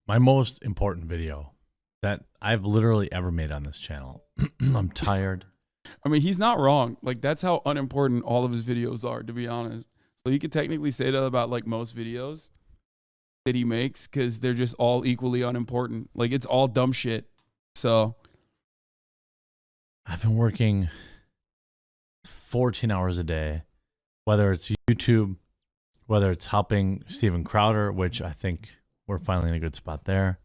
My most important video that I've literally ever made on this channel. I'm tired. I mean, he's not wrong. Like, that's how unimportant all of his videos are, to be honest. So you could technically say that about like most videos that he makes, because they're just all equally unimportant. Like, it's all dumb shit. So I've been working 14 hours a day, whether it's YouTube, whether it's helping Steven Crowder, which I think we're finally in a good spot there.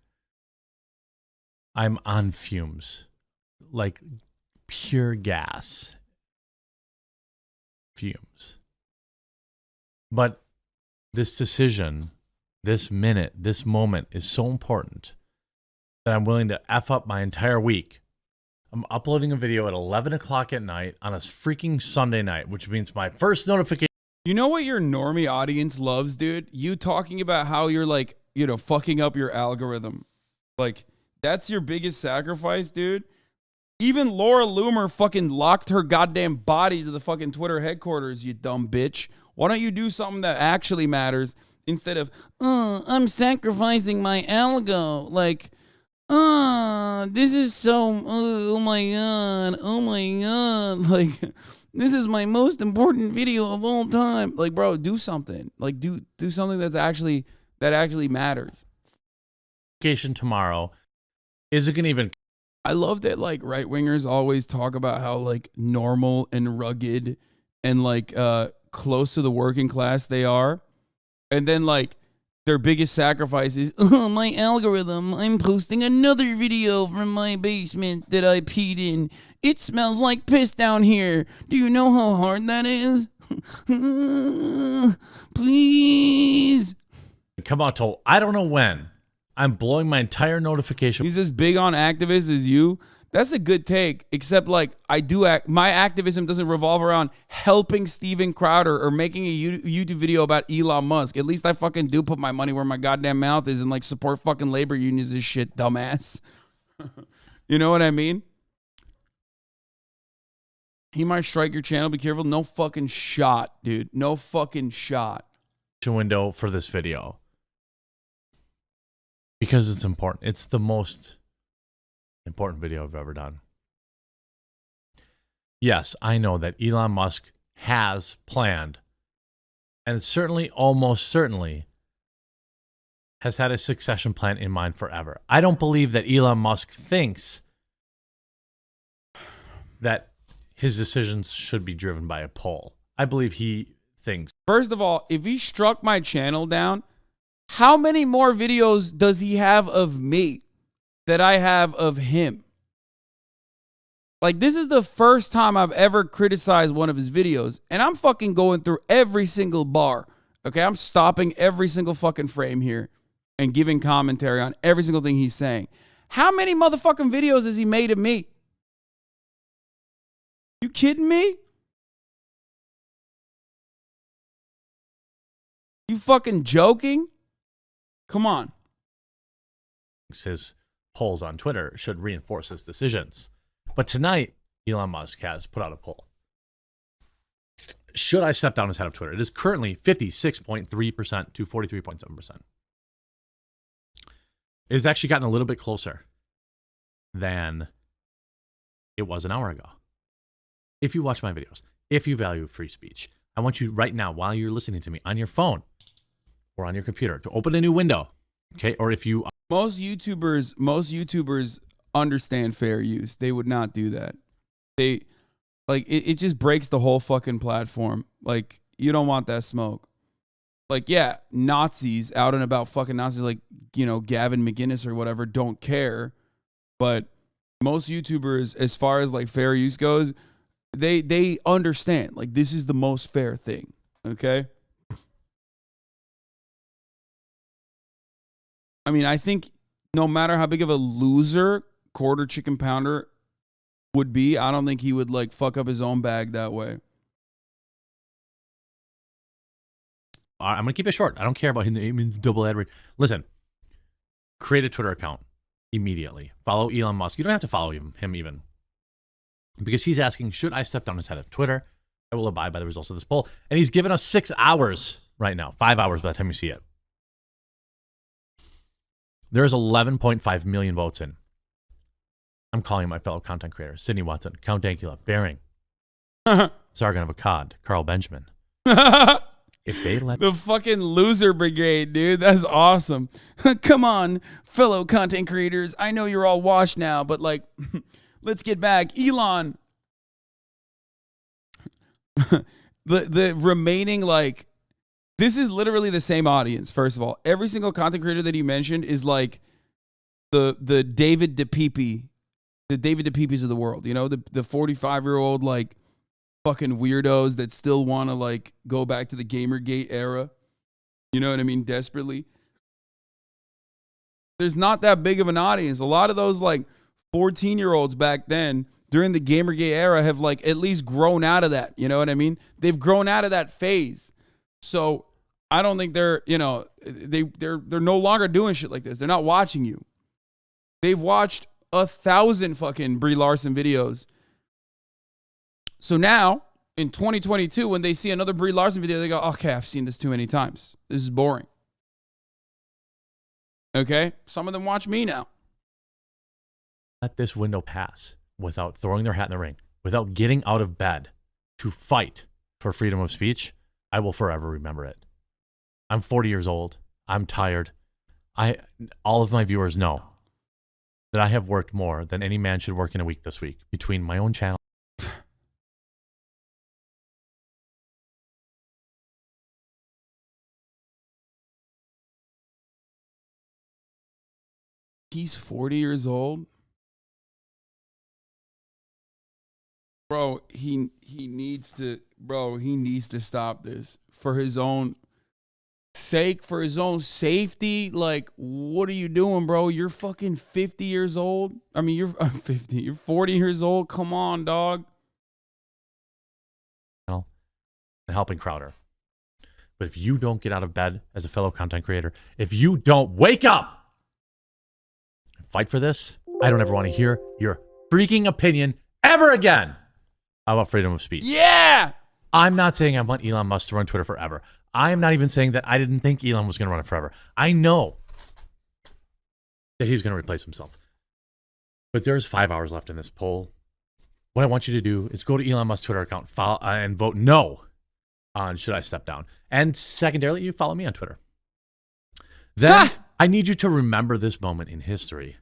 I'm on fumes, like pure gas fumes. But this decision, this minute, this moment is so important that I'm willing to F up my entire week. I'm uploading a video at 11 o'clock at night on a freaking Sunday night, which means my first notification. you know what your normie audience loves, dude? You talking about how you're like, you know, fucking up your algorithm. Like, that's your biggest sacrifice, dude. Even Laura Loomer fucking locked her goddamn body to the fucking Twitter headquarters, you dumb bitch. Why don't you do something that actually matters instead of, I'm sacrificing my algo. Like, this is so, oh my God. Like, this is my most important video of all time. Like, bro, do something. Like, do something that actually matters. Tomorrow. Is it going to even... I love that, like, right-wingers always talk about how, like, normal and rugged and, like, close to the working class they are. And then, like, their biggest sacrifice is, oh, my algorithm. I'm posting another video from my basement that I peed in. It smells like piss down here. Do you know how hard that is? Please. Come on, Toll. I don't know when. I'm blowing my entire notification. He's as big on activists as you. That's a good take, except like my activism doesn't revolve around helping Steven Crowder or making a YouTube video about Elon Musk. At least I fucking do put my money where my goddamn mouth is and like support fucking labor unions and shit, dumbass. You know what I mean? He might strike your channel. Be careful. No fucking shot, dude. No fucking shot. Window for this video. Because it's important. It's the most important video I've ever done. Yes, I know that Elon Musk has planned, and certainly, almost certainly, has had a succession plan in mind forever. I don't believe that Elon Musk thinks that his decisions should be driven by a poll. I believe he thinks. First of all, if he struck my channel down, how many more videos does he have of me that I have of him? Like, this is the first time I've ever criticized one of his videos, and I'm fucking going through every single bar. Okay, I'm stopping every single fucking frame here and giving commentary on every single thing he's saying. How many motherfucking videos has he made of me? You kidding me? You fucking joking? Come on. His polls on Twitter should reinforce his decisions. But tonight, Elon Musk has put out a poll. Should I step down as head of Twitter? It is currently 56.3% to 43.7%. It's actually gotten a little bit closer than it was an hour ago. If you watch my videos, if you value free speech, I want you right now, while you're listening to me on your phone or on your computer, to open a new window. Okay, or if you... Most YouTubers understand fair use. They would not do that. They, like, it just breaks the whole fucking platform. Like, you don't want that smoke. Like, yeah, Nazis out and about, fucking Nazis like, you know, Gavin McInnes or whatever, don't care. But most YouTubers, as far as like fair use goes, they understand. Like, this is the most fair thing. Okay? I mean, I think no matter how big of a loser Quarter Chicken Pounder would be, I don't think he would like fuck up his own bag that way. I'm going to keep it short. I don't care about him. It means double ad rate. Listen, create a Twitter account immediately. Follow Elon Musk. You don't have to follow him even. Because he's asking, should I step down as head of Twitter? I will abide by the results of this poll. And he's given us 6 hours right now. 5 hours by the time you see it. There's 11.5 million votes in. I'm calling my fellow content creators: Sydney Watson, Count Dankula, Bering, Sargon of Akkad, Carl Benjamin. If they let the fucking loser brigade, dude, that's awesome. Come on, fellow content creators. I know you're all washed now, but like, let's get back. Elon, the remaining, like, this is literally the same audience. First of all, every single content creator that he mentioned is like the David DePipe, the David DePipes of the world. You know, the 45-year-old like fucking weirdos that still want to like go back to the Gamergate era. You know what I mean? Desperately. There's not that big of an audience. A lot of those like 14-year-olds back then during the Gamergate era have like at least grown out of that. You know what I mean? They've grown out of that phase. So I don't think they're, you know, they're no longer doing shit like this. They're not watching you. They've watched 1,000 fucking Brie Larson videos. So now, in 2022, when they see another Brie Larson video, they go, okay, I've seen this too many times. This is boring. Okay? Some of them watch me now. let this window pass without throwing their hat in the ring, without getting out of bed to fight for freedom of speech, I will forever remember it. I'm 40 years old. I'm tired. All of my viewers know that I have worked more than any man should work in a week this week between my own channel. He's 40 years old. Bro, he needs to stop this for his own sake, for his own safety. Like, what are you doing, bro? You're fucking 50 years old. I mean, you're 50. You're 40 years old. Come on, dog. And helping Crowder. But if you don't get out of bed as a fellow content creator, if you don't wake up and fight for this, I don't ever want to hear your freaking opinion ever again about freedom of speech. Yeah! I'm not saying I want Elon Musk to run Twitter forever. I am not even saying that I didn't think Elon was going to run it forever. I know that he's going to replace himself. But there's 5 hours left in this poll. What I want you to do is go to Elon Musk's Twitter account and vote no on should I step down. And secondarily, you follow me on Twitter. Then I need you to remember this moment in history.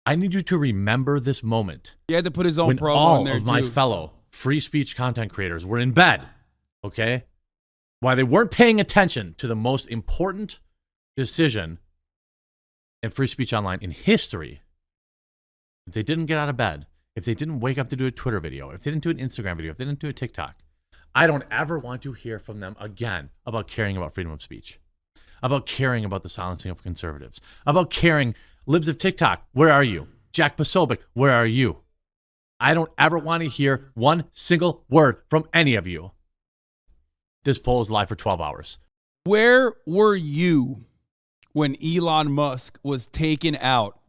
I need you to remember this moment. He had to put his own promo all in there, of my fellow free speech content creators were in bed, okay? While they weren't paying attention to the most important decision in free speech online in history. If they didn't get out of bed, if they didn't wake up to do a Twitter video, if they didn't do an Instagram video, if they didn't do a TikTok, I don't ever want to hear from them again about caring about freedom of speech, about caring about the silencing of conservatives, about caring. Libs of TikTok, where are you? Jack Posobiec, where are you? I don't ever want to hear one single word from any of you. This poll is live for 12 hours. Where were you when Elon Musk was taken out?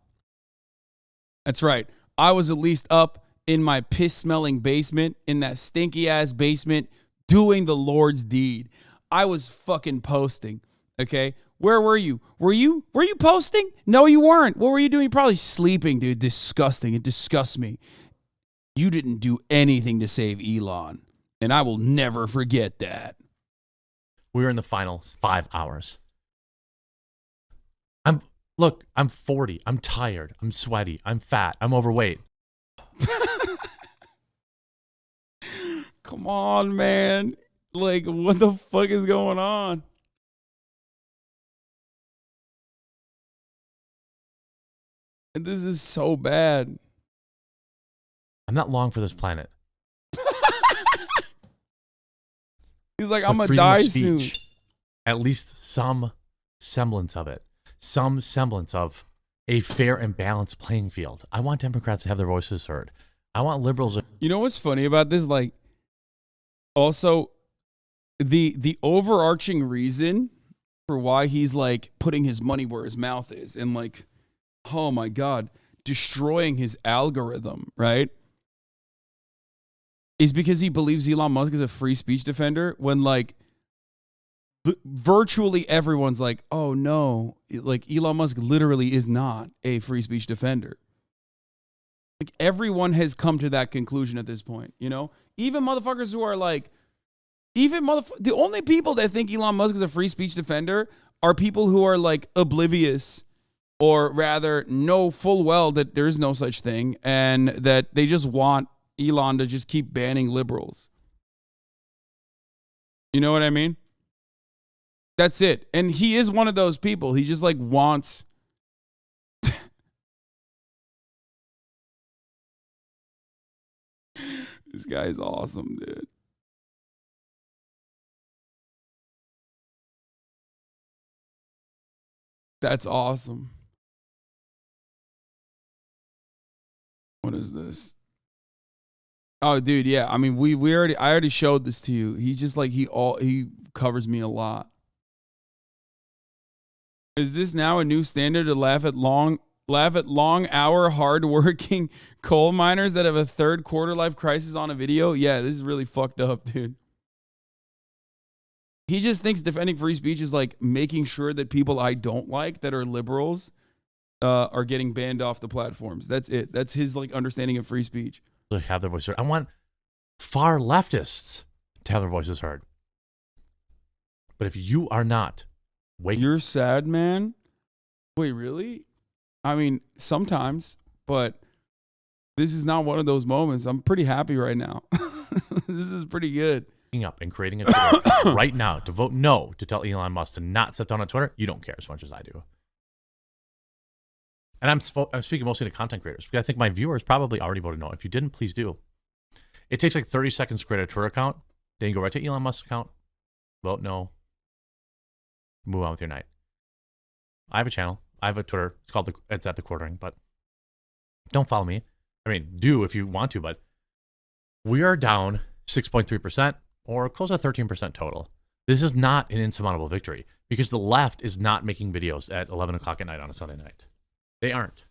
That's right. I was at least up in my piss-smelling basement, in that stinky-ass basement, doing the Lord's deed. I was fucking posting, okay? Where were you? Were you posting? No, you weren't. What were you doing? You're probably sleeping, dude. Disgusting. It disgusts me. You didn't do anything to save Elon, and I will never forget that. We're in the final 5 hours. I'm 40. I'm tired. I'm sweaty. I'm fat. I'm overweight. Come on, man. Like, what the fuck is going on? This is so bad. I'm not long for this planet. He's like, I'm going to die soon. At least some semblance of it. Some semblance of a fair and balanced playing field. I want Democrats to have their voices heard. I want liberals. You know what's funny about this? Like, also, the overarching reason for why he's like putting his money where his mouth is and like, oh my God, destroying his algorithm, right? Is because he believes Elon Musk is a free speech defender when like virtually everyone's like, oh no, like Elon Musk literally is not a free speech defender. Like everyone has come to that conclusion at this point, you know? Even motherfuckers who are like, the only people that think Elon Musk is a free speech defender are people who are like oblivious, or rather know full well that there's no such thing and that they just want Elon to just keep banning liberals. You know what I mean? That's it. And he is one of those people. He just like wants... This guy is awesome, dude. That's awesome. What is this? Oh, dude, yeah. I mean, I already showed this to you. He's just like he covers me a lot. Is this now a new standard to laugh at long hour hardworking coal miners that have a third quarter life crisis on a video? Yeah, this is really fucked up, dude. He just thinks defending free speech is like making sure that people I don't like that are liberals are getting banned off the platforms. That's it. That's his like understanding of free speech. To have their voices heard. I want far leftists to have their voices heard. But if you are not, you're sad, man. Wait, really? I mean, sometimes, but this is not one of those moments. I'm pretty happy right now. This is pretty good. Up and creating a Twitter right now to vote no to tell Elon Musk to not step down on Twitter, you don't care as much as I do. And I'm speaking mostly to content creators because I think my viewers probably already voted no. If you didn't, please do. It takes like 30 seconds to create a Twitter account. Then you go right to Elon Musk's account, vote no, move on with your night. I have a channel. I have a Twitter. It's at TheQuartering, but don't follow me. I mean, do if you want to, but we are down 6.3%. Or close to 13% total. This is not an insurmountable victory because the left is not making videos at 11 o'clock at night on a Sunday night. They aren't.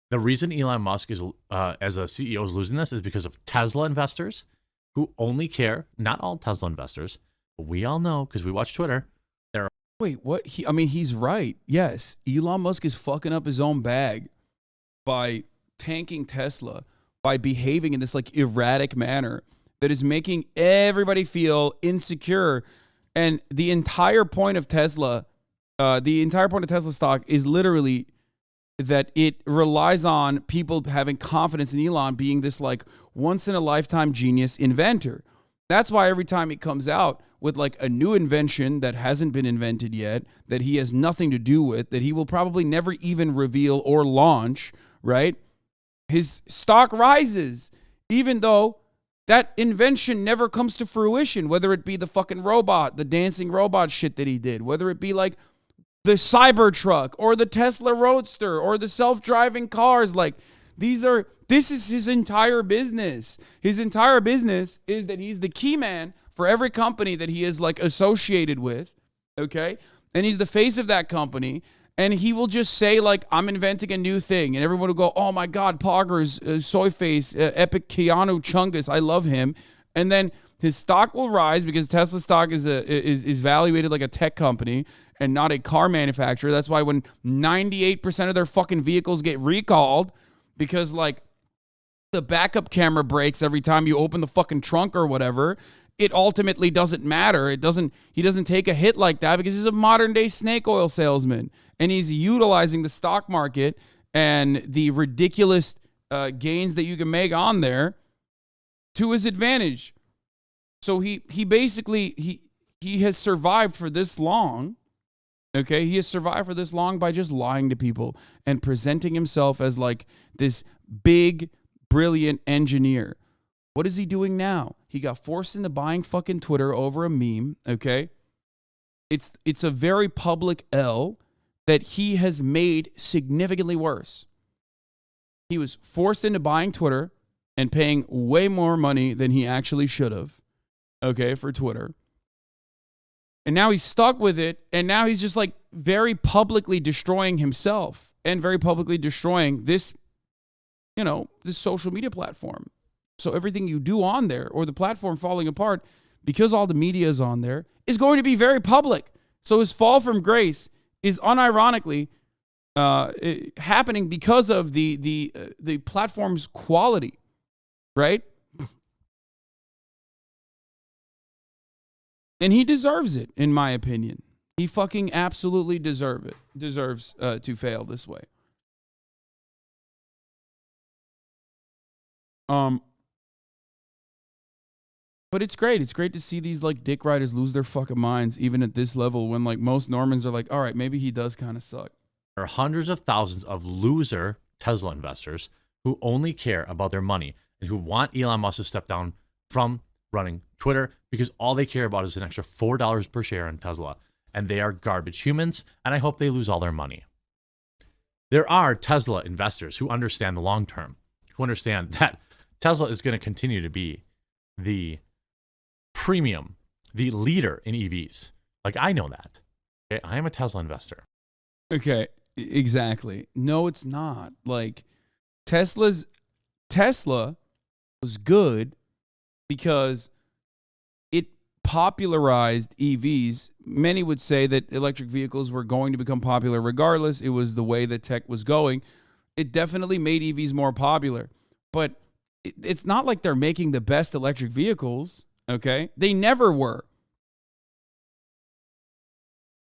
The reason Elon Musk is, as a CEO, is losing this is because of Tesla investors who only care, not all Tesla investors, but we all know because we watch Twitter. Wait, what? He's right. Yes, Elon Musk is fucking up his own bag by tanking Tesla, by behaving in this like erratic manner that is making everybody feel insecure. And the entire point of Tesla stock is literally that it relies on people having confidence in Elon being this like once in a lifetime genius inventor. That's why every time it comes out with like a new invention that hasn't been invented yet, that he has nothing to do with, that he will probably never even reveal or launch, right? His stock rises, even though that invention never comes to fruition, whether it be the fucking robot, the dancing robot shit that he did, whether it be like the Cybertruck or the Tesla Roadster or the self-driving cars. Like this is his entire business. His entire business is that he's the key man for every company that he is like associated with. Okay. And he's the face of that company. And he will just say, like, I'm inventing a new thing. And everyone will go, oh, my God, Poggers, Soy Face, Epic Keanu Chungus. I love him. And then his stock will rise because Tesla stock is valuated like a tech company and not a car manufacturer. That's why when 98% of their fucking vehicles get recalled because, like, the backup camera breaks every time you open the fucking trunk or whatever, it ultimately doesn't matter. He doesn't take a hit like that because he's a modern day snake oil salesman. And he's utilizing the stock market and the ridiculous gains that you can make on there to his advantage. So he basically has survived for this long. Okay, he has survived for this long by just lying to people and presenting himself as like this big, brilliant engineer. What is he doing now? He got forced into buying fucking Twitter over a meme. Okay, it's a very public L that he has made significantly worse. He was forced into buying Twitter and paying way more money than he actually should have, okay, for Twitter. And now he's stuck with it, and now he's just like very publicly destroying himself and very publicly destroying this, this social media platform. So everything you do on there or the platform falling apart, because all the media is on there, is going to be very public. So his fall from grace is unironically happening because of the platform's quality, right? And he deserves it, in my opinion. He fucking absolutely deserves to fail this way. But it's great. It's great to see these like dick riders lose their fucking minds, even at this level, when like most Normans are like, all right, maybe he does kind of suck. There are hundreds of thousands of loser Tesla investors who only care about their money and who want Elon Musk to step down from running Twitter because all they care about is an extra $4 per share in Tesla. And they are garbage humans, and I hope they lose all their money. There are Tesla investors who understand the long term, who understand that Tesla is going to continue to be the premium, the leader in EVs. Like, I know that. Okay? I am a Tesla investor. Okay, exactly. No, it's not. Like, Tesla was good because it popularized EVs. Many would say that electric vehicles were going to become popular regardless. It was the way that tech was going. It definitely made EVs more popular. But it's not like they're making the best electric vehicles. Okay, they never were,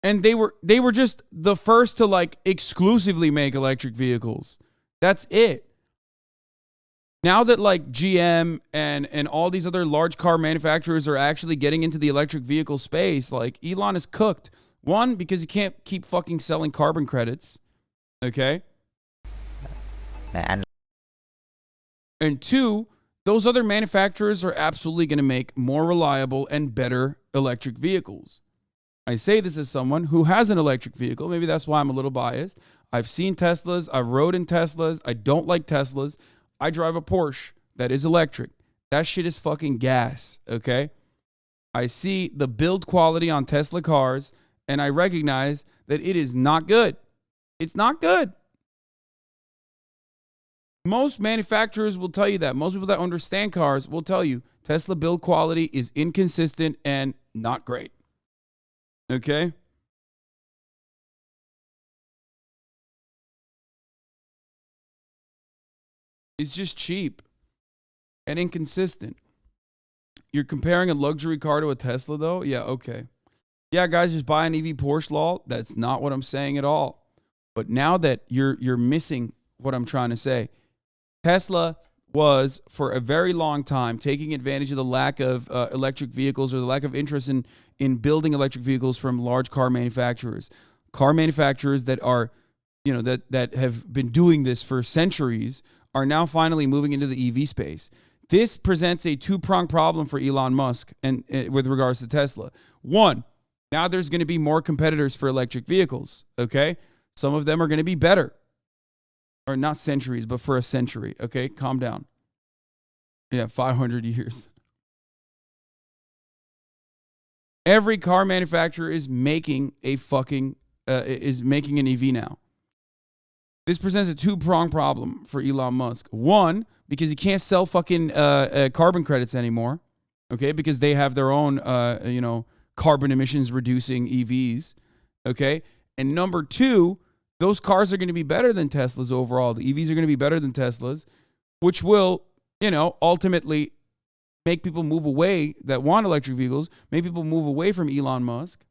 and they were just the first to like exclusively make electric vehicles. That's it. Now that like GM and all these other large car manufacturers are actually getting into the electric vehicle space, like Elon is cooked. One, because he can't keep fucking selling carbon credits. Okay, Man. And two, those other manufacturers are absolutely going to make more reliable and better electric vehicles. I say this as someone who has an electric vehicle. Maybe that's why I'm a little biased. I've seen Teslas. I've rode in Teslas. I don't like Teslas. I drive a Porsche that is electric. That shit is fucking gas, okay? I see the build quality on Tesla cars, and I recognize that it is not good. It's not good. Most manufacturers will tell you that. Most people that understand cars will tell you Tesla build quality is inconsistent and not great. Okay? It's just cheap and inconsistent. You're comparing a luxury car to a Tesla, though? Yeah, okay. Yeah, guys, just buy an EV Porsche law. That's not what I'm saying at all. But now that you're missing what I'm trying to say, Tesla was, for a very long time, taking advantage of the lack of electric vehicles or the lack of interest in building electric vehicles from large car manufacturers. Car manufacturers that are, that have been doing this for centuries are now finally moving into the EV space. This presents a two-pronged problem for Elon Musk and with regards to Tesla. One, now there's going to be more competitors for electric vehicles, okay? Some of them are going to be better. Or not centuries, but for a century. Okay, calm down. Yeah, 500 years. Every car manufacturer is making an EV now. This presents a two-pronged problem for Elon Musk. One, because he can't sell fucking carbon credits anymore. Okay, because they have their own carbon emissions reducing EVs. Okay, and number two, those cars are going to be better than Teslas overall. The EVs are going to be better than Teslas, which will, ultimately make people move away that want electric vehicles, make people move away from Elon Musk.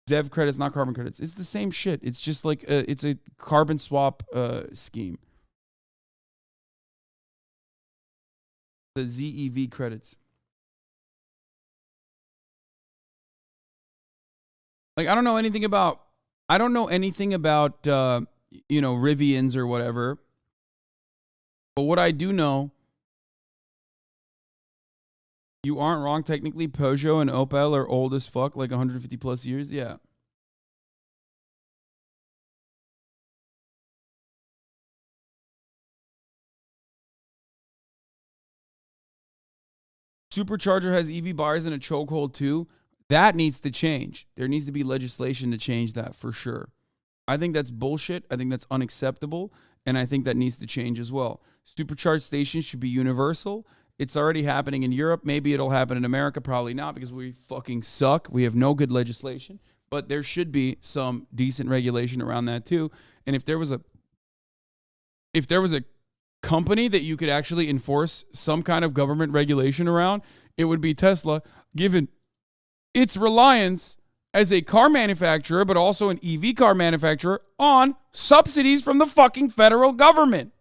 ZEV credits, not carbon credits. It's the same shit. It's just like it's a carbon swap scheme. The ZEV credits. Like, I don't know anything about Rivians or whatever. But what I do know, you aren't wrong. Technically, Peugeot and Opel are old as fuck, like 150 plus years. Yeah. Supercharger has EV buyers in a chokehold too. That needs to change. There needs to be legislation to change that for sure. I think that's bullshit. I think that's unacceptable. And I think that needs to change as well. Supercharge stations should be universal. It's already happening in Europe. Maybe it'll happen in America. Probably not, because we fucking suck. We have no good legislation. But there should be some decent regulation around that too. And if there was a company that you could actually enforce some kind of government regulation around, it would be Tesla, given its reliance as a car manufacturer, but also an EV car manufacturer, on subsidies from the fucking federal government.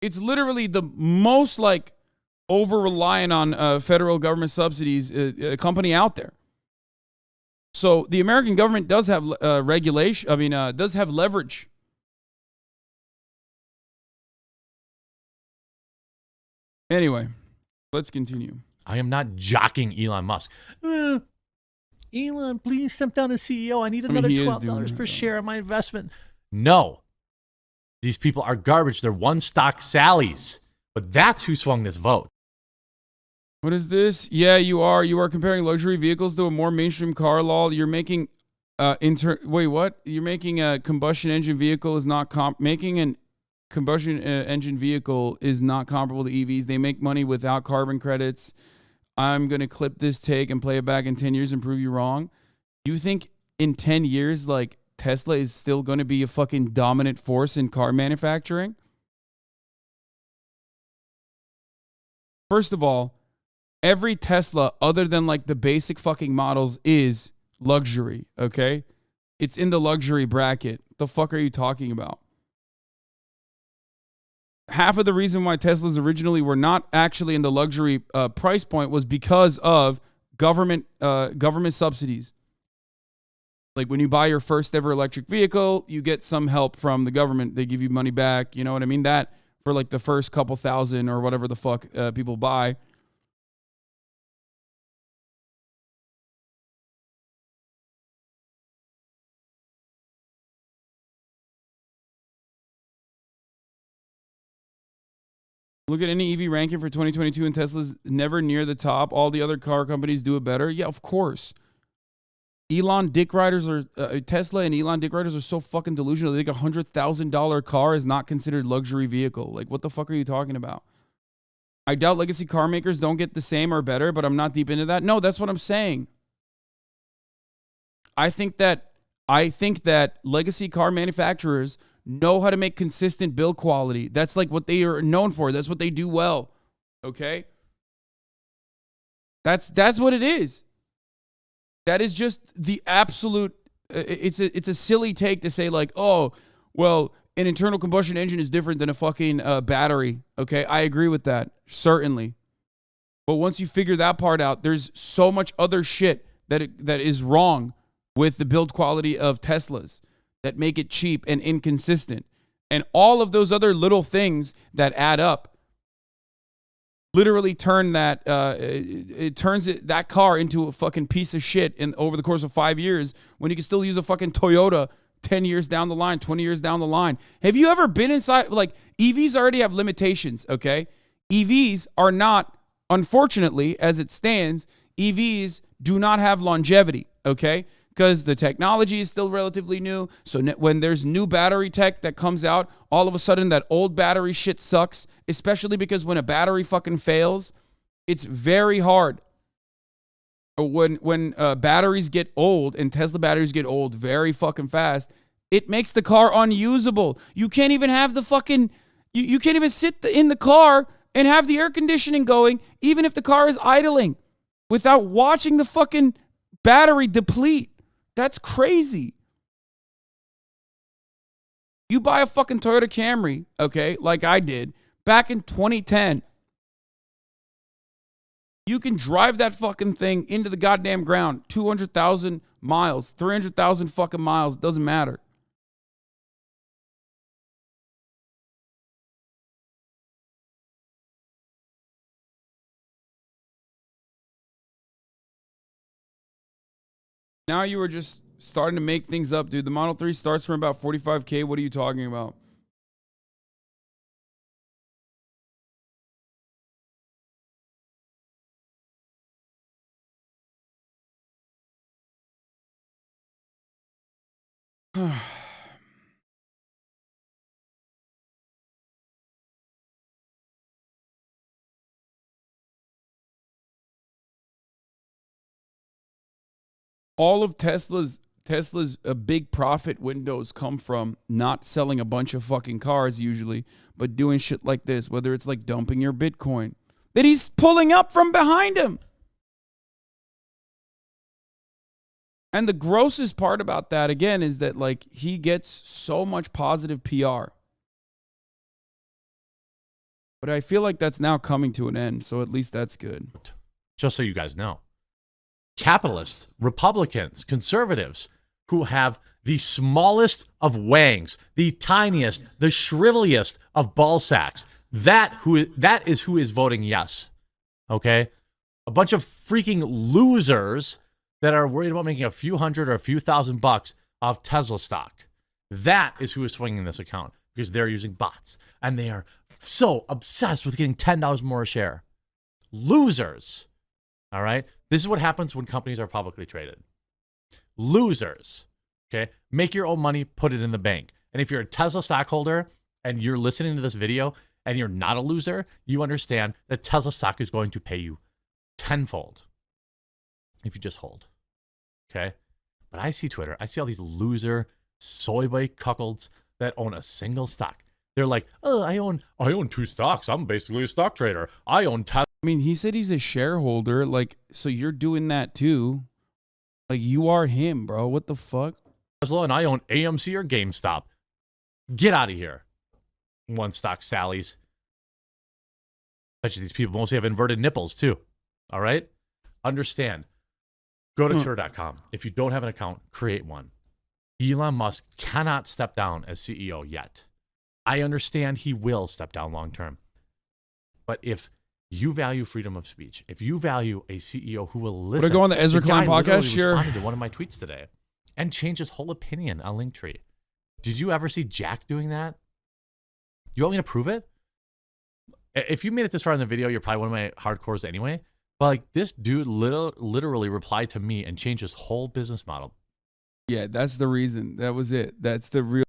It's literally the most like over-reliant on federal government subsidies company out there. So the American government does have regulation. I mean, does have leverage. Anyway, let's continue. I am not jocking Elon Musk. Elon, please step down as CEO. I need another $12 per share of my investment. No. These people are garbage. They're one-stock Sallies. But that's who swung this vote. What is this? Yeah, you are. You are comparing luxury vehicles to a more mainstream car law. You're making wait, what? You're making a combustion engine vehicle is not making an combustion engine vehicle is not comparable to EVs. They make money without carbon credits. I'm going to clip this take and play it back in 10 years and prove you wrong. You think in 10 years, like, Tesla is still going to be a fucking dominant force in car manufacturing? First of all, every Tesla, other than like the basic fucking models, is luxury, okay? It's in the luxury bracket. The fuck are you talking about? Half of the reason why Teslas originally were not actually in the luxury price point was because of government subsidies. Like when you buy your first ever electric vehicle, you get some help from the government. They give you money back. You know what I mean? That for like the first couple thousand or whatever the fuck people buy. Look at any EV ranking for 2022 and Tesla's never near the top. All the other car companies do it better. Yeah, of course. Elon dick riders are Tesla and Elon dick riders are so fucking delusional. They think $100,000 car is not considered luxury vehicle. Like, what the fuck are you talking about? I doubt legacy car makers don't get the same or better, but I'm not deep into that. No, that's what I'm saying. I think that legacy car manufacturers know how to make consistent build quality. That's like what they are known for. That's what they do well. Okay? That's what it is. That is just the absolute it's a silly take to say like, "Oh, well, an internal combustion engine is different than a fucking battery." Okay? I agree with that. Certainly. But once you figure that part out, there's so much other shit that is wrong with the build quality of Teslas that make it cheap and inconsistent. And all of those other little things that add up literally turn that that car into a fucking piece of shit over the course of 5 years, when you can still use a fucking Toyota 10 years down the line, 20 years down the line. Have you ever been inside? Like, EVs already have limitations, okay? EVs are not, unfortunately, as it stands, EVs do not have longevity, okay? Because the technology is still relatively new. So when there's new battery tech that comes out, all of a sudden that old battery shit sucks, especially because when a battery fucking fails, it's very hard. When batteries get old, and Tesla batteries get old very fucking fast, it makes the car unusable. You can't even have the fucking, you can't even sit in the car and have the air conditioning going, even if the car is idling, without watching the fucking battery deplete. That's crazy. You buy a fucking Toyota Camry, okay, like I did, back in 2010. You can drive that fucking thing into the goddamn ground, 200,000 miles, 300,000 fucking miles, doesn't matter. Now you were just starting to make things up, dude. The Model 3 starts from about 45K. What are you talking about? all of Tesla's big profit windows come from not selling a bunch of fucking cars usually, but doing shit like this, whether it's like dumping your Bitcoin that he's pulling up from behind him. And the grossest part about that, again, is that like he gets so much positive PR. But I feel like that's now coming to an end, so at least that's good. Just so you guys know, capitalists, Republicans, conservatives who have the smallest of wangs, the tiniest, the shriveliest of ball sacks, that is who is voting yes. Okay? A bunch of freaking losers that are worried about making a few hundred or a few $1,000 off Tesla stock. That is who is swinging this account because they're using bots and they are so obsessed with getting $10 more a share. Losers. All right? This is what happens when companies are publicly traded. Losers. Okay? Make your own money, put it in the bank. And if you're a Tesla stockholder and you're listening to this video and you're not a loser, you understand that Tesla stock is going to pay you tenfold if you just hold. Okay? But I see Twitter. I see all these loser soy boy cuckolds that own a single stock. They're like, oh, I own 2 stocks. I'm basically a stock trader. I own Tesla. I mean, he said he's a shareholder. Like, so you're doing that too. Like, you are him, bro. What the fuck? Tesla and I own AMC or GameStop. Get out of here. One stock Sally's. Bet you these people mostly have inverted nipples too. All right? Understand. Go to Twitter.com. If you don't have an account, create one. Elon Musk cannot step down as CEO yet. I understand he will step down long term. But if you value freedom of speech, if you value a CEO who will listen. Would I go on the Ezra Klein podcast? Sure. Responded to one of my tweets today and changed his whole opinion on Linktree. Did you ever see Jack doing that? You want me to prove it? If you made it this far in the video, you're probably one of my hardcores anyway. But like this dude literally replied to me and changed his whole business model. Yeah, that's the reason. That was it. That's the real